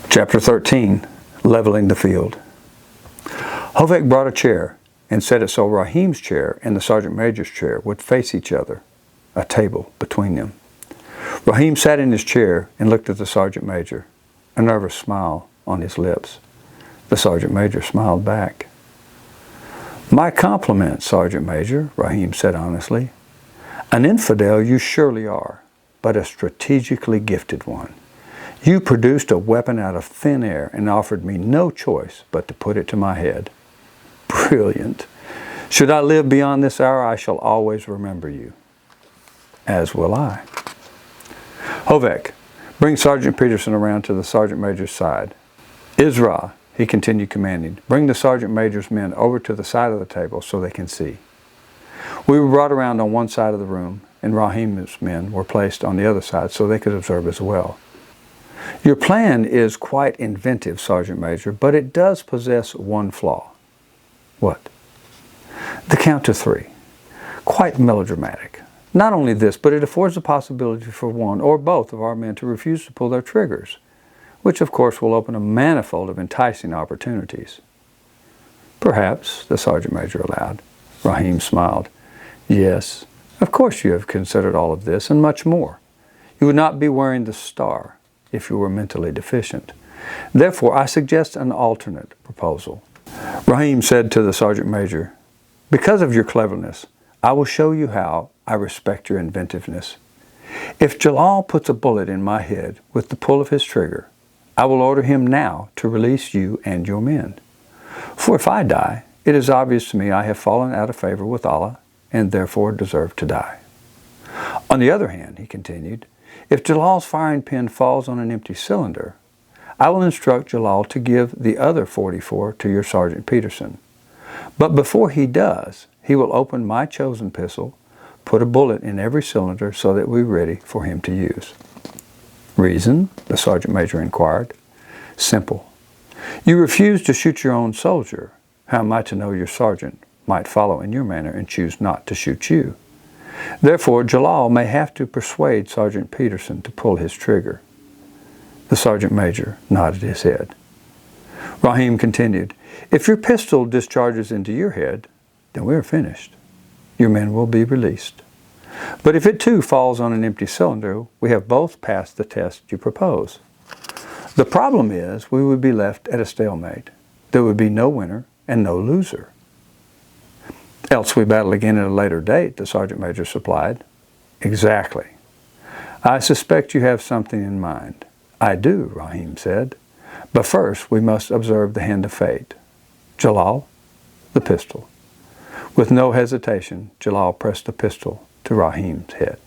Chapter 13, Leveling the Field. Hovek brought a chair and set it so Rahim's chair and the sergeant major's chair would face each other, a table between them. Rahim sat in his chair and looked at the sergeant major, a nervous smile on his lips. The sergeant major smiled back. "My compliments, Sergeant Major," Rahim said honestly. "An infidel you surely are, but a strategically gifted one. You produced a weapon out of thin air and offered me no choice but to put it to my head. Brilliant. Should I live beyond this hour, I shall always remember you. As will I." "Hovek, bring Sergeant Peterson around to the sergeant major's side. Isra," he continued commanding, "bring the sergeant major's men over to the side of the table so they can see." We were brought around on one side of the room, and Rahim's men were placed on the other side so they could observe as well. "Your plan is quite inventive, Sergeant Major, but it does possess one flaw." "What?" "The count to three. Quite melodramatic. Not only this, but it affords the possibility for one or both of our men to refuse to pull their triggers, which of course will open a manifold of enticing opportunities." "Perhaps," the sergeant major allowed. Rahim smiled. "Yes, of course you have considered all of this and much more. You would not be wearing the star if you were mentally deficient. Therefore, I suggest an alternate proposal." Rahim said to the sergeant major, "Because of your cleverness, I will show you how I respect your inventiveness. If Jalal puts a bullet in my head with the pull of his trigger, I will order him now to release you and your men. For if I die, it is obvious to me I have fallen out of favor with Allah and therefore deserve to die. On the other hand," he continued, "if Jalal's firing pin falls on an empty cylinder, I will instruct Jalal to give the other 44 to your Sergeant Peterson. But before he does, he will open my chosen pistol, put a bullet in every cylinder so that we're ready for him to use." "Reason?" the sergeant major inquired. "Simple. You refuse to shoot your own soldier. How am I to know your sergeant might follow in your manner and choose not to shoot you? Therefore, Jalal may have to persuade Sergeant Peterson to pull his trigger." The sergeant major nodded his head. Rahim continued, "If your pistol discharges into your head, then we are finished. Your men will be released. But if it too falls on an empty cylinder, we have both passed the test you propose. The problem is we would be left at a stalemate. There would be no winner and no loser." "Else we battle again at a later date," the sergeant major supplied. "Exactly. I suspect you have something in mind." "I do," Rahim said. "But first we must observe the hand of fate. Jalal, the pistol." With no hesitation, Jalal pressed the pistol to Rahim's head.